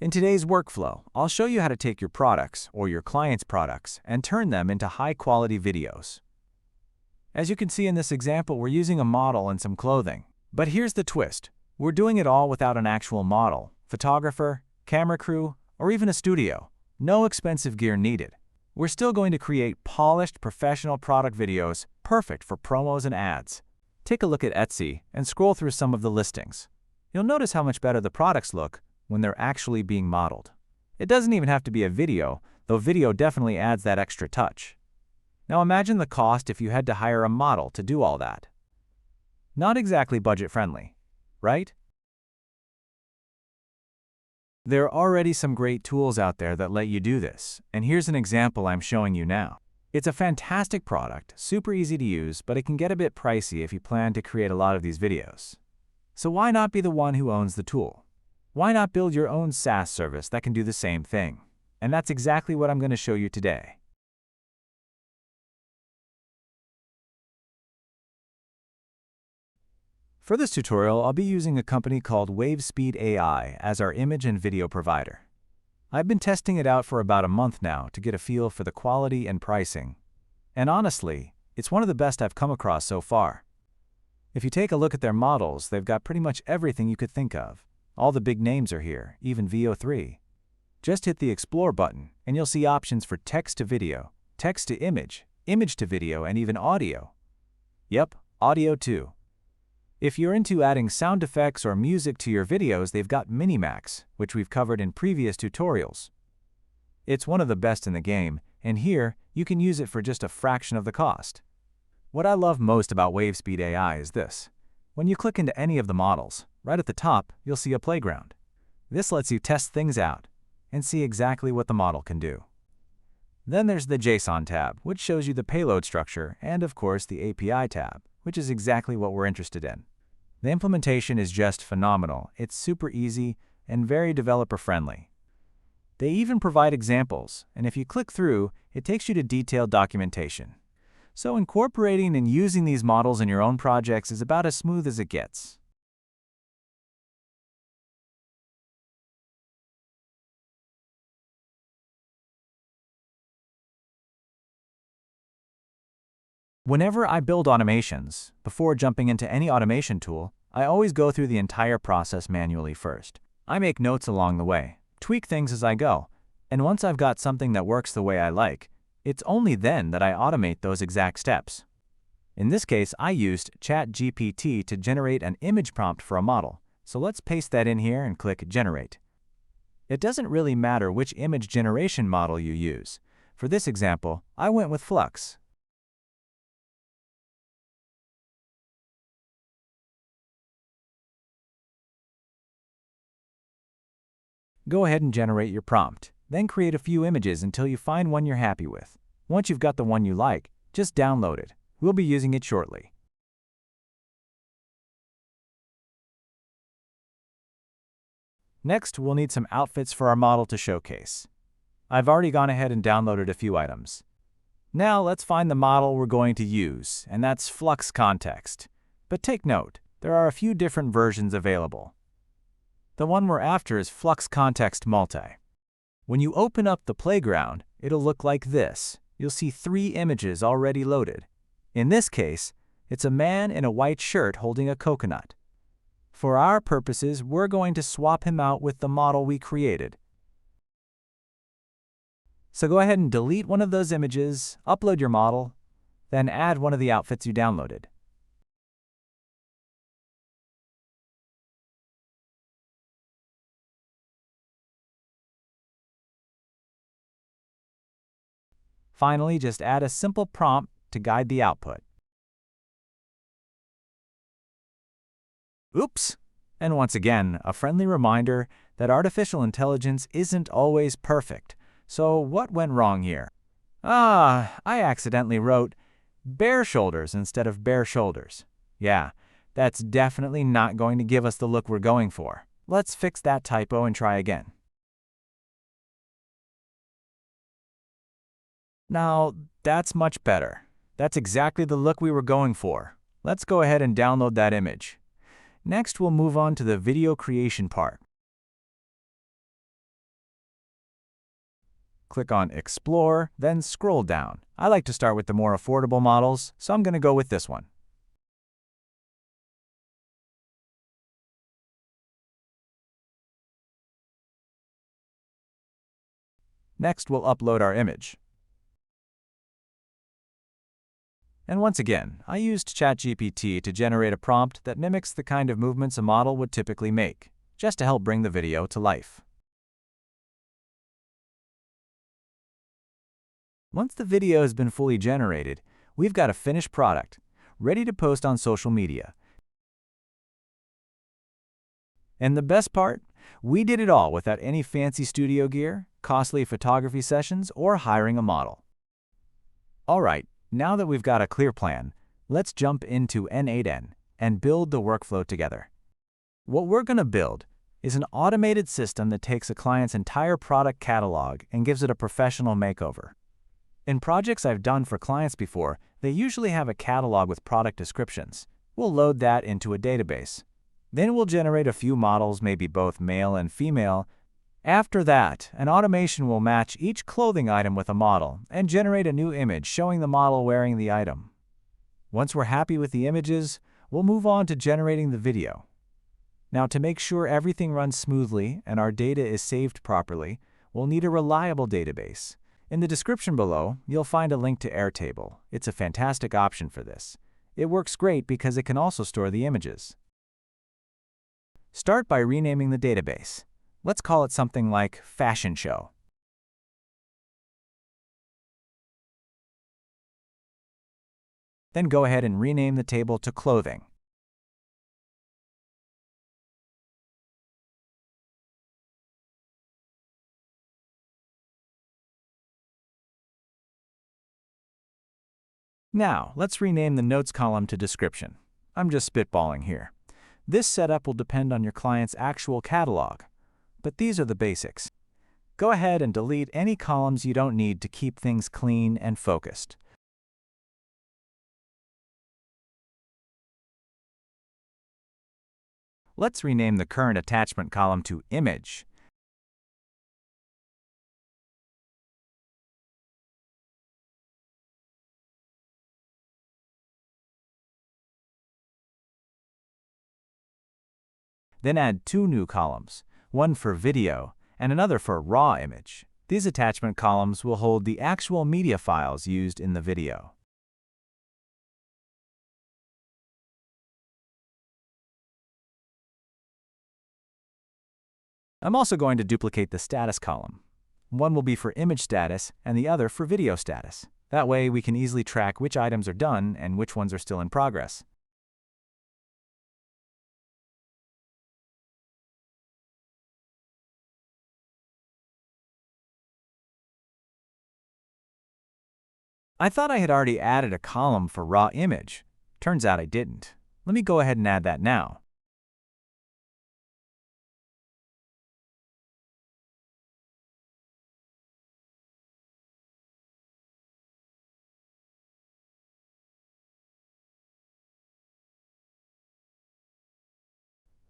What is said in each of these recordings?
In today's workflow, I'll show you how to take your products or your client's products and turn them into high-quality videos. As you can see in this example, we're using a model and some clothing. But here's the twist. We're doing it all without an actual model, photographer, camera crew, or even a studio. No expensive gear needed. We're still going to create polished, professional product videos perfect for promos and ads. Take a look at Etsy and scroll through some of the listings. You'll notice how much better the products look when they're actually being modeled. It doesn't even have to be a video, though video definitely adds that extra touch. Now imagine the cost if you had to hire a model to do all that. Not exactly budget-friendly, right? There are already some great tools out there that let you do this, and here's an example I'm showing you now. It's a fantastic product, super easy to use, but it can get a bit pricey if you plan to create a lot of these videos. So why not be the one who owns the tool? Why not build your own SaaS service that can do the same thing? And that's exactly what I'm going to show you today. For this tutorial, I'll be using a company called WaveSpeed AI as our image and video provider. I've been testing it out for about a month now to get a feel for the quality and pricing. And honestly, it's one of the best I've come across so far. If you take a look at their models, they've got pretty much everything you could think of. All the big names are here, even VO3. Just hit the Explore button, and you'll see options for text to video, text to image, image to video, and even audio. Yep, audio too. If you're into adding sound effects or music to your videos, they've got Minimax, which we've covered in previous tutorials. It's one of the best in the game, and here, you can use it for just a fraction of the cost. What I love most about WaveSpeed AI is this. When you click into any of the models, right at the top, you'll see a playground. This lets you test things out and see exactly what the model can do. Then there's the JSON tab, which shows you the payload structure, and of course the API tab, which is exactly what we're interested in. The implementation is just phenomenal. It's super easy and very developer-friendly. They even provide examples, and if you click through, it takes you to detailed documentation. So incorporating and using these models in your own projects is about as smooth as it gets. Whenever I build automations, before jumping into any automation tool, I always go through the entire process manually first. I make notes along the way, tweak things as I go, and once I've got something that works the way I like, it's only then that I automate those exact steps. In this case, I used ChatGPT to generate an image prompt for a model, so let's paste that in here and click Generate. It doesn't really matter which image generation model you use. For this example, I went with Flux. Go ahead and generate your prompt, then create a few images until you find one you're happy with. Once you've got the one you like, just download it. We'll be using it shortly. Next, we'll need some outfits for our model to showcase. I've already gone ahead and downloaded a few items. Now let's find the model we're going to use, and that's Flux Context. But take note, there are a few different versions available. The one we're after is Flux Context Multi. When you open up the playground, it'll look like this. You'll see 3 images already loaded. In this case, it's a man in a white shirt holding a coconut. For our purposes, we're going to swap him out with the model we created. So go ahead and delete one of those images, upload your model, then add one of the outfits you downloaded. Finally, just add a simple prompt to guide the output. Oops! And once again, a friendly reminder that artificial intelligence isn't always perfect. So what went wrong here? I accidentally wrote bare shoulders instead of bare shoulders. Yeah, that's definitely not going to give us the look we're going for. Let's fix that typo and try again. Now, that's much better. That's exactly the look we were going for. Let's go ahead and download that image. Next, we'll move on to the video creation part. Click on Explore, then scroll down. I like to start with the more affordable models, so I'm going to go with this one. Next, we'll upload our image. And once again, I used ChatGPT to generate a prompt that mimics the kind of movements a model would typically make, just to help bring the video to life. Once the video has been fully generated, we've got a finished product, ready to post on social media. And the best part? We did it all without any fancy studio gear, costly photography sessions, or hiring a model. All right, now that we've got a clear plan, let's jump into n8n and build the workflow together. What we're going to build is an automated system that takes a client's entire product catalog and gives it a professional makeover. In projects I've done for clients before, they usually have a catalog with product descriptions. We'll load that into a database. Then we'll generate a few models, maybe both male and female. After that, an automation will match each clothing item with a model and generate a new image showing the model wearing the item. Once we're happy with the images, we'll move on to generating the video. Now, to make sure everything runs smoothly and our data is saved properly, we'll need a reliable database. In the description below, you'll find a link to Airtable. It's a fantastic option for this. It works great because it can also store the images. Start by renaming the database. Let's call it something like Fashion Show. Then go ahead and rename the table to Clothing. Now, let's rename the Notes column to Description. I'm just spitballing here. This setup will depend on your client's actual catalog, but these are the basics. Go ahead and delete any columns you don't need to keep things clean and focused. Let's rename the current attachment column to Image. Then add two new columns, one for video and another for raw image. These attachment columns will hold the actual media files used in the video. I'm also going to duplicate the status column. One will be for image status and the other for video status. That way we can easily track which items are done and which ones are still in progress. I thought I had already added a column for raw image. Turns out I didn't. Let me go ahead and add that now.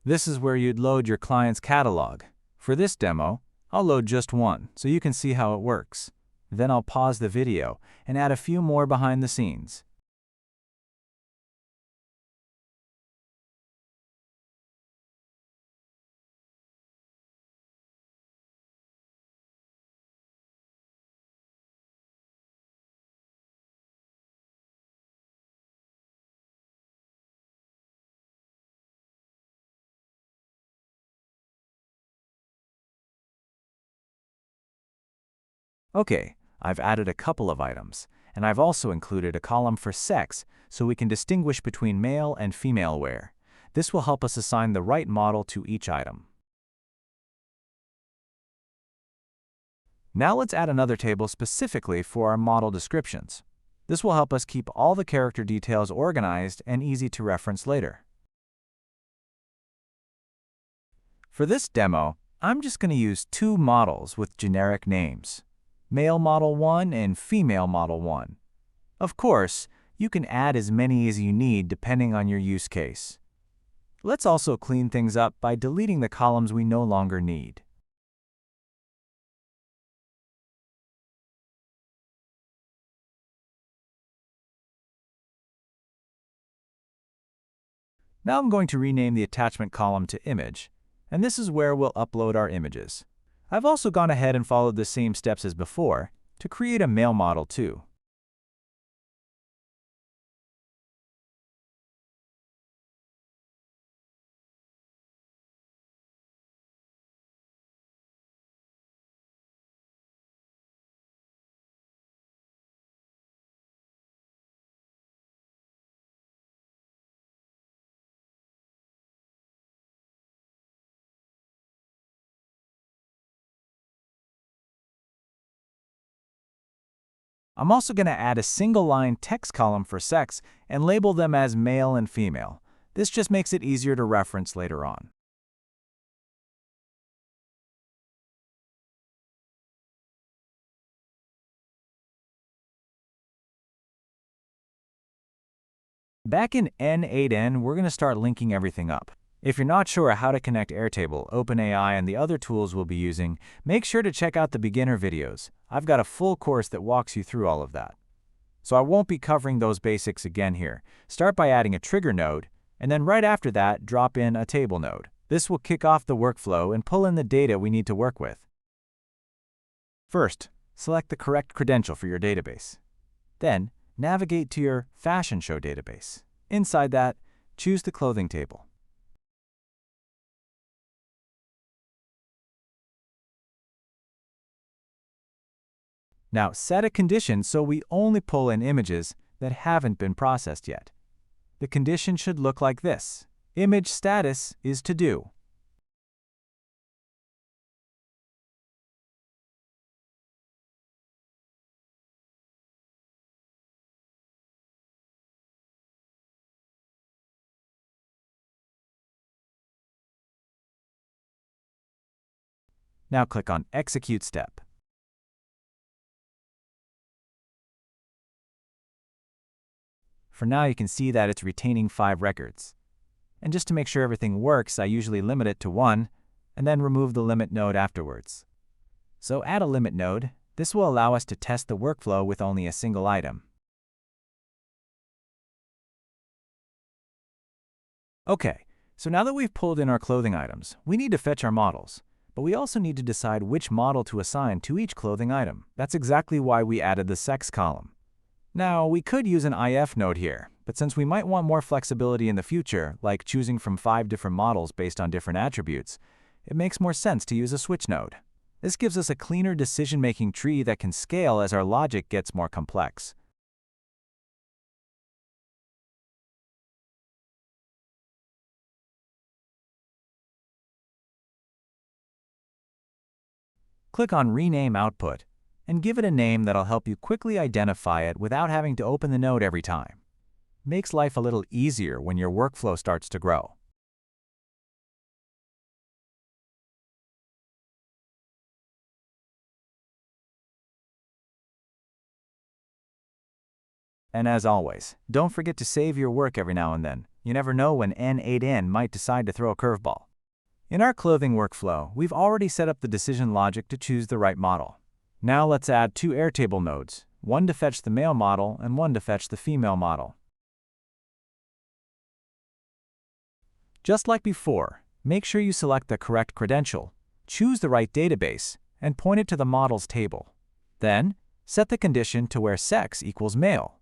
This is where you'd load your client's catalog. For this demo, I'll load just one so you can see how it works. Then I'll pause the video and add a few more behind the scenes. Okay, I've added a couple of items, and I've also included a column for sex so we can distinguish between male and female wear. This will help us assign the right model to each item. Now let's add another table specifically for our model descriptions. This will help us keep all the character details organized and easy to reference later. For this demo, I'm just going to use two models with generic names, Male Model 1 and Female Model 1. Of course, you can add as many as you need depending on your use case. Let's also clean things up by deleting the columns we no longer need. Now I'm going to rename the attachment column to Image, and this is where we'll upload our images. I've also gone ahead and followed the same steps as before to create a male model too. I'm also going to add a single-line text column for sex and label them as male and female. This just makes it easier to reference later on. Back in n8n, we're going to start linking everything up. If you're not sure how to connect Airtable, OpenAI, and the other tools we'll be using, make sure to check out the beginner videos. I've got a full course that walks you through all of that. So I won't be covering those basics again here. Start by adding a trigger node, and then right after that, drop in a table node. This will kick off the workflow and pull in the data we need to work with. First, select the correct credential for your database. Then, navigate to your Fashion Show database. Inside that, choose the clothing table. Now, set a condition so we only pull in images that haven't been processed yet. The condition should look like this. Image status is to do. Now click on Execute Step. For now, you can see that it's retaining 5 records. And just to make sure everything works, I usually limit it to 1, and then remove the limit node afterwards. So add a limit node. This will allow us to test the workflow with only a single item. Okay, so now that we've pulled in our clothing items, we need to fetch our models. But we also need to decide which model to assign to each clothing item. That's exactly why we added the sex column. Now, we could use an if node here, but since we might want more flexibility in the future, like choosing from 5 different models based on different attributes, it makes more sense to use a switch node. This gives us a cleaner decision-making tree that can scale as our logic gets more complex. Click on Rename Output, and give it a name that'll help you quickly identify it without having to open the node every time. Makes life a little easier when your workflow starts to grow. And as always, don't forget to save your work every now and then. You never know when n8n might decide to throw a curveball. In our clothing workflow, we've already set up the decision logic to choose the right model. Now let's add 2 Airtable nodes, one to fetch the male model and one to fetch the female model. Just like before, make sure you select the correct credential, choose the right database, and point it to the models table. Then, set the condition to where sex equals male.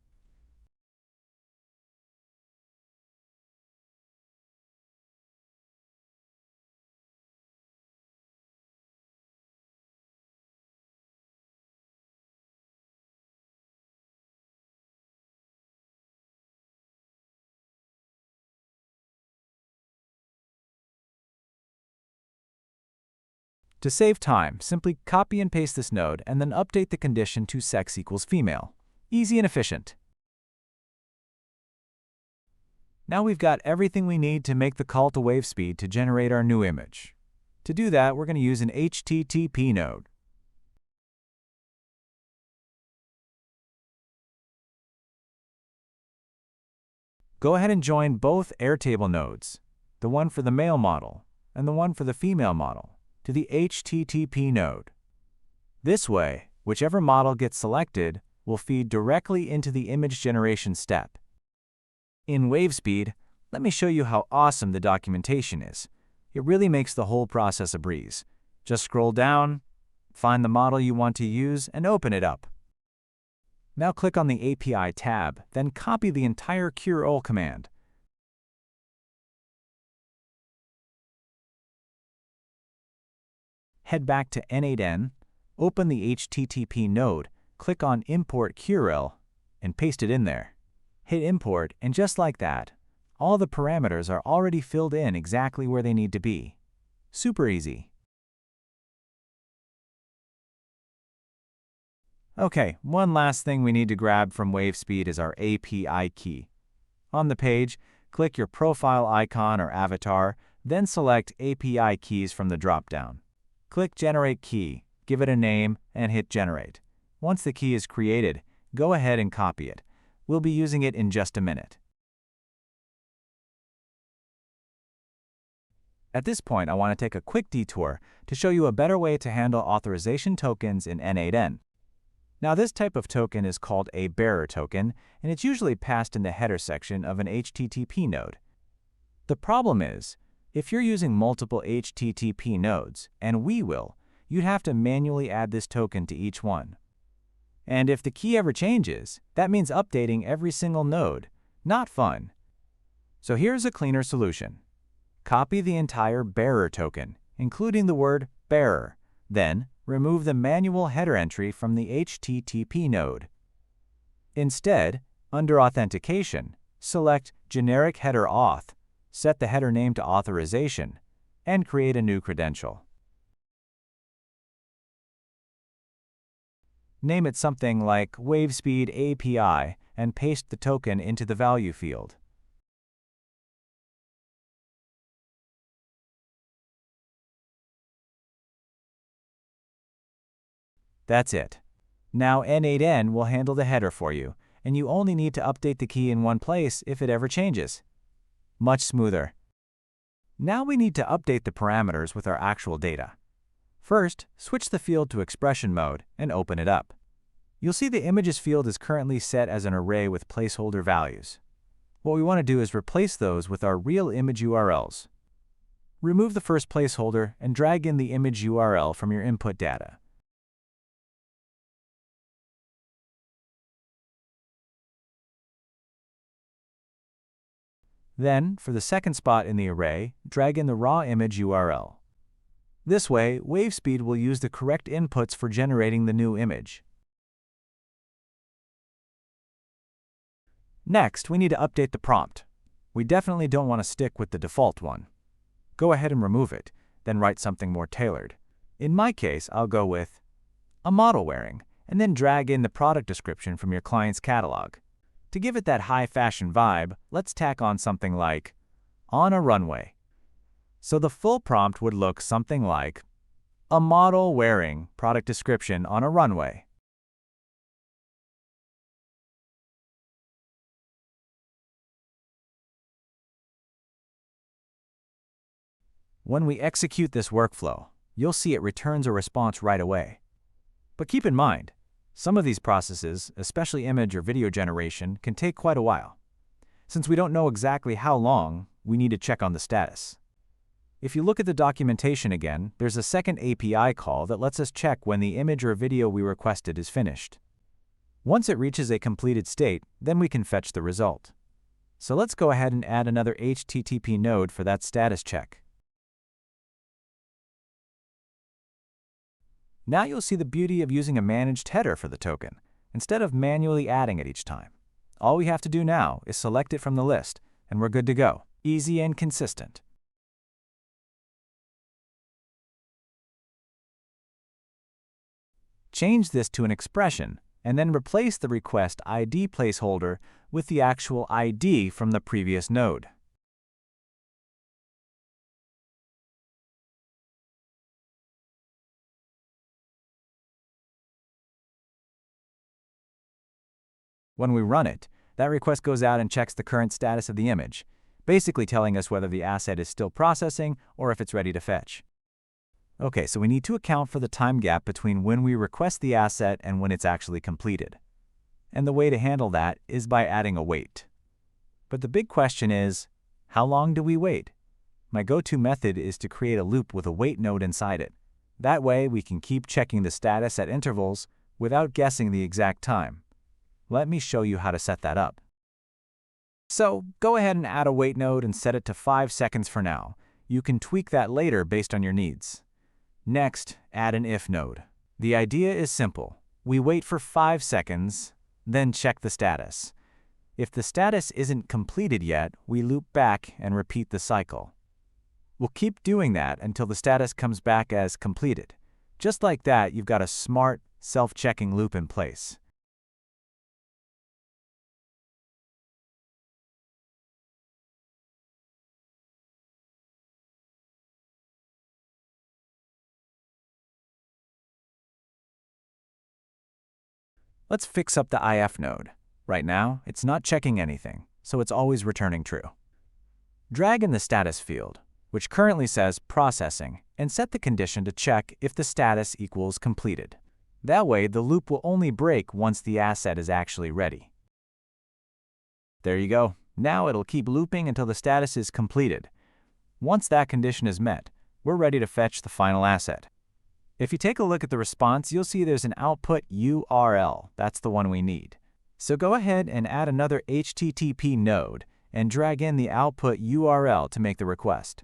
To save time, simply copy and paste this node and then update the condition to sex equals female. Easy and efficient. Now we've got everything we need to make the call to WaveSpeed to generate our new image. To do that, we're going to use an HTTP node. Go ahead and join both Airtable nodes, the one for the male model and the one for the female model, to the HTTP node. This way, whichever model gets selected will feed directly into the image generation step. In WaveSpeed, Let me show you how awesome the documentation is. It really makes the whole process a breeze. Just scroll down, find the model you want to use, and open it up. Now click on the API tab, then copy the entire curl command. Head back to n8n, open the HTTP node, click on Import curl, and paste it in there. Hit import, and just like that, all the parameters are already filled in exactly where they need to be. Super easy. Okay, one last thing we need to grab from WaveSpeed is our API key. On the page, click your profile icon or avatar, then select API keys from the drop-down. Click Generate Key, give it a name, and hit Generate. Once the key is created, go ahead and copy it. We'll be using it in just a minute. At this point, I want to take a quick detour to show you a better way to handle authorization tokens in n8n. Now, this type of token is called a bearer token, and it's usually passed in the header section of an HTTP node. The problem is, if you're using multiple HTTP nodes, and we will, you'd have to manually add this token to each one. And if the key ever changes, that means updating every single node. Not fun. So here's a cleaner solution. Copy the entire bearer token, including the word bearer. Then, remove the manual header entry from the HTTP node. Instead, under Authentication, select Generic Header Auth, set the header name to Authorization, and create a new credential. Name it something like WaveSpeed API and paste the token into the value field. That's it. Now n8n will handle the header for you, and you only need to update the key in one place if it ever changes. Much smoother. Now we need to update the parameters with our actual data. First, switch the field to expression mode and open it up. You'll see the images field is currently set as an array with placeholder values. What we want to do is replace those with our real image URLs. Remove the first placeholder and drag in the image URL from your input data. Then, for the second spot in the array, drag in the raw image URL. This way, WaveSpeed will use the correct inputs for generating the new image. Next, we need to update the prompt. We definitely don't want to stick with the default one. Go ahead and remove it, then write something more tailored. In my case, I'll go with a model wearing, and then drag in the product description from your client's catalog. To give it that high-fashion vibe, let's tack on something like, on a runway. So the full prompt would look something like, a model wearing product description on a runway. When we execute this workflow, you'll see it returns a response right away. But keep in mind, some of these processes, especially image or video generation, can take quite a while. Since we don't know exactly how long, we need to check on the status. If you look at the documentation again, there's a second API call that lets us check when the image or video we requested is finished. Once it reaches a completed state, then we can fetch the result. So let's go ahead and add another HTTP node for that status check. Now you'll see the beauty of using a managed header for the token, instead of manually adding it each time. All we have to do now is select it from the list, and we're good to go. Easy and consistent. Change this to an expression, and then replace the request ID placeholder with the actual ID from the previous node. When we run it, that request goes out and checks the current status of the image, basically telling us whether the asset is still processing or if it's ready to fetch. Okay, so we need to account for the time gap between when we request the asset and when it's actually completed. And the way to handle that is by adding a wait. But the big question is, How long do we wait? My go-to method is to create a loop with a wait node inside it. That way, we can keep checking the status at intervals without guessing the exact time. Let me show you how to set that up. So, go ahead and add a wait node and set it to 5 seconds for now. You can tweak that later based on your needs. Next, add an if node. The idea is simple. We wait for 5 seconds, then check the status. If the status isn't completed yet, we loop back and repeat the cycle. We'll keep doing that until the status comes back as completed. Just like that, you've got a smart, self-checking loop in place. Let's fix up the if node. Right now, it's not checking anything, so it's always returning true. Drag in the status field, which currently says processing, and set the condition to check if the status equals completed. That way, the loop will only break once the asset is actually ready. There you go. Now it'll keep looping until the status is completed. Once that condition is met, we're ready to fetch the final asset. If you take a look at the response, you'll see there's an output URL. That's the one we need. So go ahead and add another HTTP node and drag in the output URL to make the request.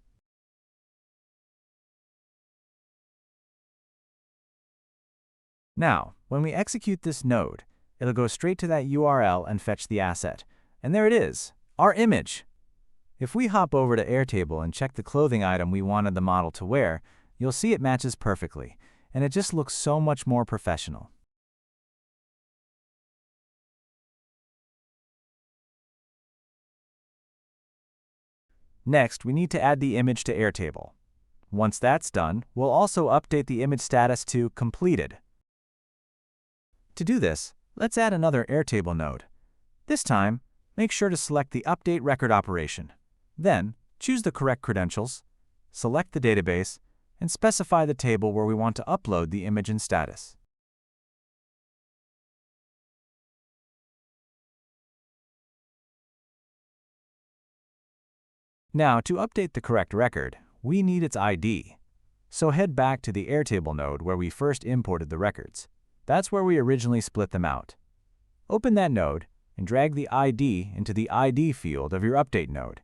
Now, when we execute this node, it'll go straight to that URL and fetch the asset. And there it is, our image. If we hop over to Airtable and check the clothing item we wanted the model to wear, you'll see it matches perfectly, and it just looks so much more professional. Next, we need to add the image to Airtable. Once that's done, we'll also update the image status to completed. To do this, let's add another Airtable node. This time, make sure to select the Update Record operation. Then, choose the correct credentials, select the database, and specify the table where we want to upload the image and status. Now, to update the correct record, we need its ID. So head back to the Airtable node where we first imported the records. That's where we originally split them out. Open that node and drag the ID into the ID field of your update node.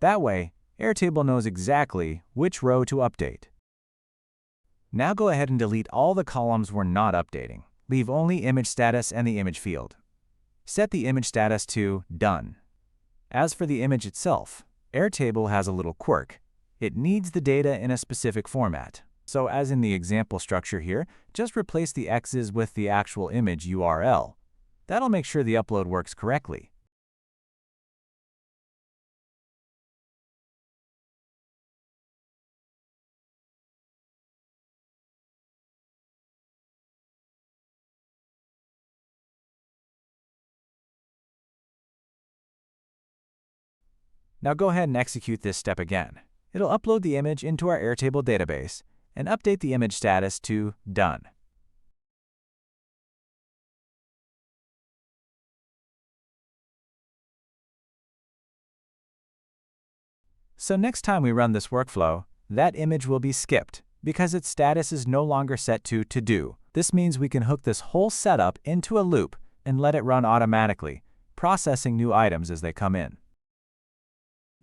That way, Airtable knows exactly which row to update. Now go ahead and delete all the columns we're not updating. Leave only image status and the image field. Set the image status to Done. As for the image itself, Airtable has a little quirk. It needs the data in a specific format. So as in the example structure here, just replace the X's with the actual image URL. That'll make sure the upload works correctly. Now go ahead and execute this step again. It'll upload the image into our Airtable database and update the image status to Done. So next time we run this workflow, that image will be skipped because its status is no longer set to Do. This means we can hook this whole setup into a loop and let it run automatically, processing new items as they come in.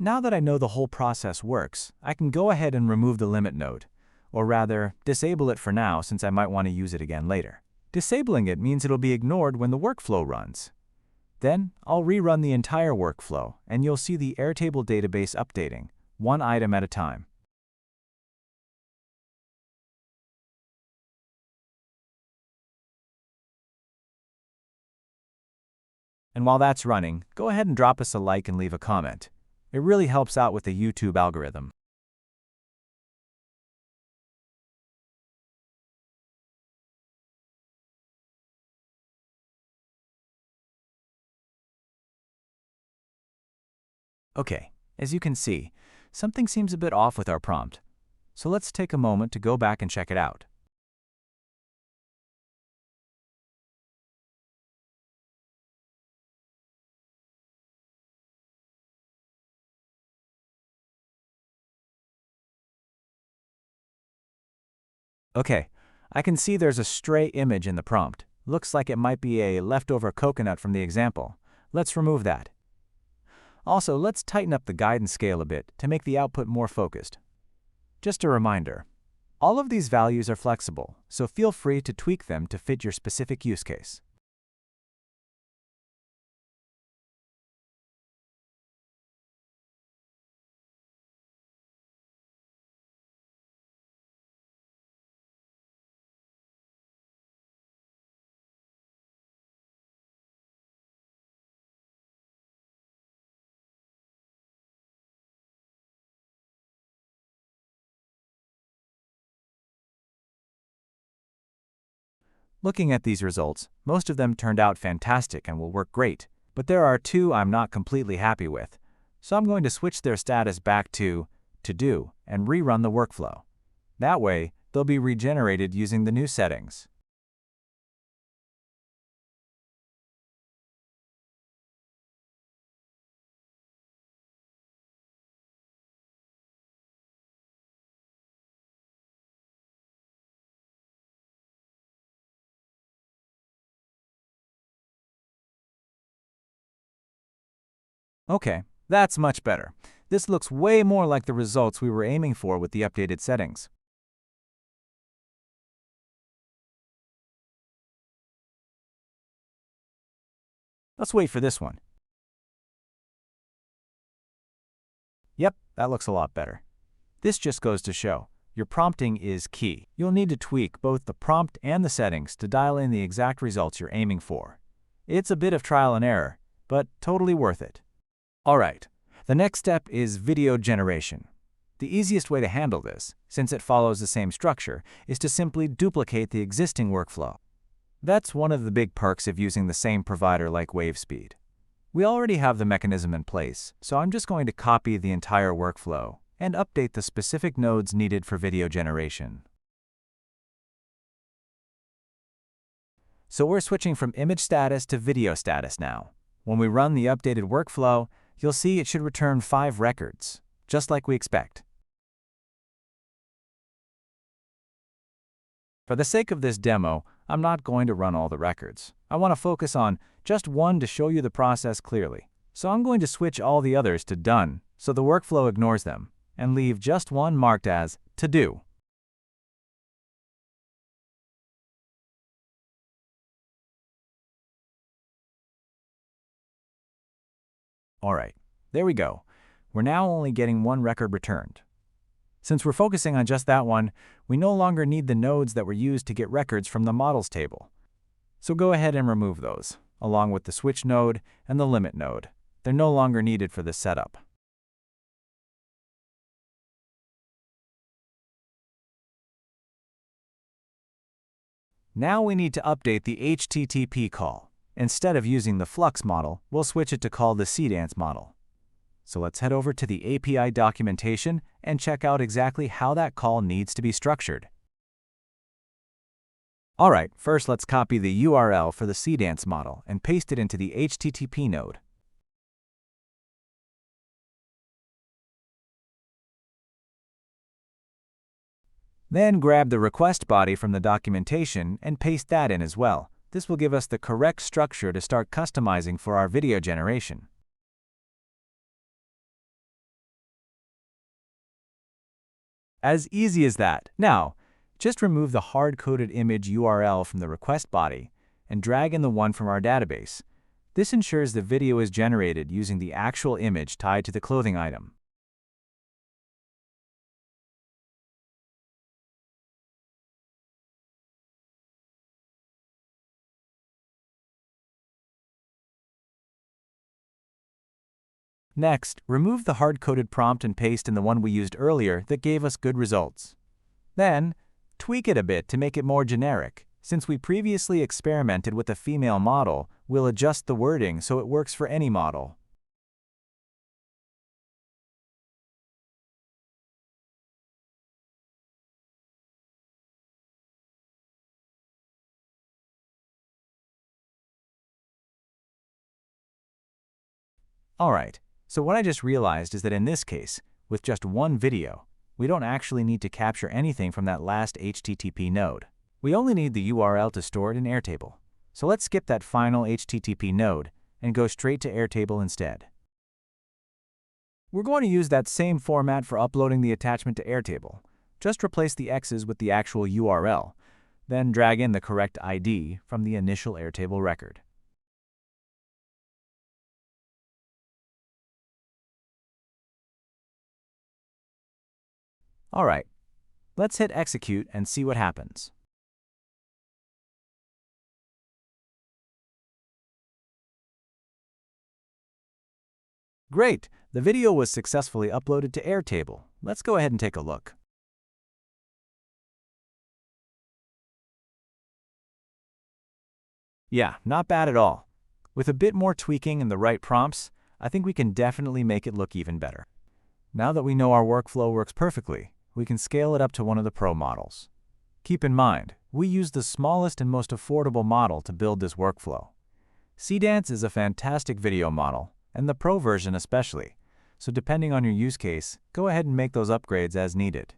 Now that I know the whole process works, I can go ahead and remove the limit node, or rather, disable it for now since I might want to use it again later. Disabling it means it'll be ignored when the workflow runs. Then, I'll rerun the entire workflow, and you'll see the Airtable database updating, one item at a time. And while that's running, go ahead and drop us a like and leave a comment. It really helps out with the YouTube algorithm. Okay, as you can see, something seems a bit off with our prompt. So let's take a moment to go back and check it out. Okay, I can see there's a stray image in the prompt. Looks like it might be a leftover coconut from the example. Let's remove that. Also, let's tighten up the guidance scale a bit to make the output more focused. Just a reminder, all of these values are flexible, so feel free to tweak them to fit your specific use case. Looking at these results, most of them turned out fantastic and will work great, but there are two I'm not completely happy with, so I'm going to switch their status back to do and rerun the workflow. That way, they'll be regenerated using the new settings. Okay, that's much better. This looks way more like the results we were aiming for with the updated settings. Let's wait for this one. Yep, that looks a lot better. This just goes to show, your prompting is key. You'll need to tweak both the prompt and the settings to dial in the exact results you're aiming for. It's a bit of trial and error, but totally worth it. Alright, the next step is video generation. The easiest way to handle this, since it follows the same structure, is to simply duplicate the existing workflow. That's one of the big perks of using the same provider like WaveSpeed. We already have the mechanism in place, so I'm just going to copy the entire workflow and update the specific nodes needed for video generation. So we're switching from image status to video status now. When we run the updated workflow, you'll see it should return 5 records, just like we expect. For the sake of this demo, I'm not going to run all the records. I want to focus on just one to show you the process clearly. So I'm going to switch all the others to done, so the workflow ignores them, and leave just one marked as to do. Alright, there we go. We're now only getting one record returned. Since we're focusing on just that one, we no longer need the nodes that were used to get records from the models table. So go ahead and remove those, along with the switch node and the limit node. They're no longer needed for this setup. Now we need to update the HTTP call. Instead of using the Flux model, we'll switch it to call the Cdance model. So let's head over to the API documentation and check out exactly how that call needs to be structured. Alright, first let's copy the URL for the Cdance model and paste it into the HTTP node. Then grab the request body from the documentation and paste that in as well. This will give us the correct structure to start customizing for our video generation. As easy as that. Now, just remove the hard-coded image URL from the request body and drag in the one from our database. This ensures the video is generated using the actual image tied to the clothing item. Next, remove the hard-coded prompt and paste in the one we used earlier that gave us good results. Then, tweak it a bit to make it more generic. Since we previously experimented with a female model, we'll adjust the wording so it works for any model. Alright, so what I just realized is that in this case, with just one video, we don't actually need to capture anything from that last HTTP node. We only need the URL to store it in Airtable. So let's skip that final HTTP node and go straight to Airtable instead. We're going to use that same format for uploading the attachment to Airtable. Just replace the X's with the actual URL, then drag in the correct ID from the initial Airtable record. All right, let's hit execute and see what happens. Great! The video was successfully uploaded to Airtable. Let's go ahead and take a look. Yeah, not bad at all. With a bit more tweaking and the right prompts, I think we can definitely make it look even better. Now that we know our workflow works perfectly, we can scale it up to one of the Pro models. Keep in mind, we use the smallest and most affordable model to build this workflow. Cdance is a fantastic video model, and the Pro version especially, so depending on your use case, go ahead and make those upgrades as needed.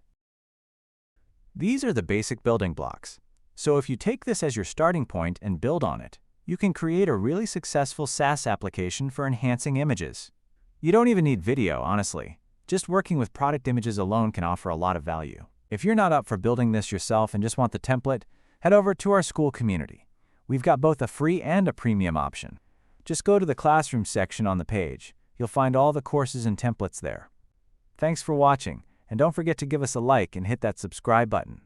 These are the basic building blocks. So if you take this as your starting point and build on it, you can create a really successful SaaS application for enhancing images. You don't even need video, honestly. Just working with product images alone can offer a lot of value. If you're not up for building this yourself and just want the template, head over to our school community. We've got both a free and a premium option. Just go to the classroom section on the page. You'll find all the courses and templates there. Thanks for watching, and don't forget to give us a like and hit that subscribe button.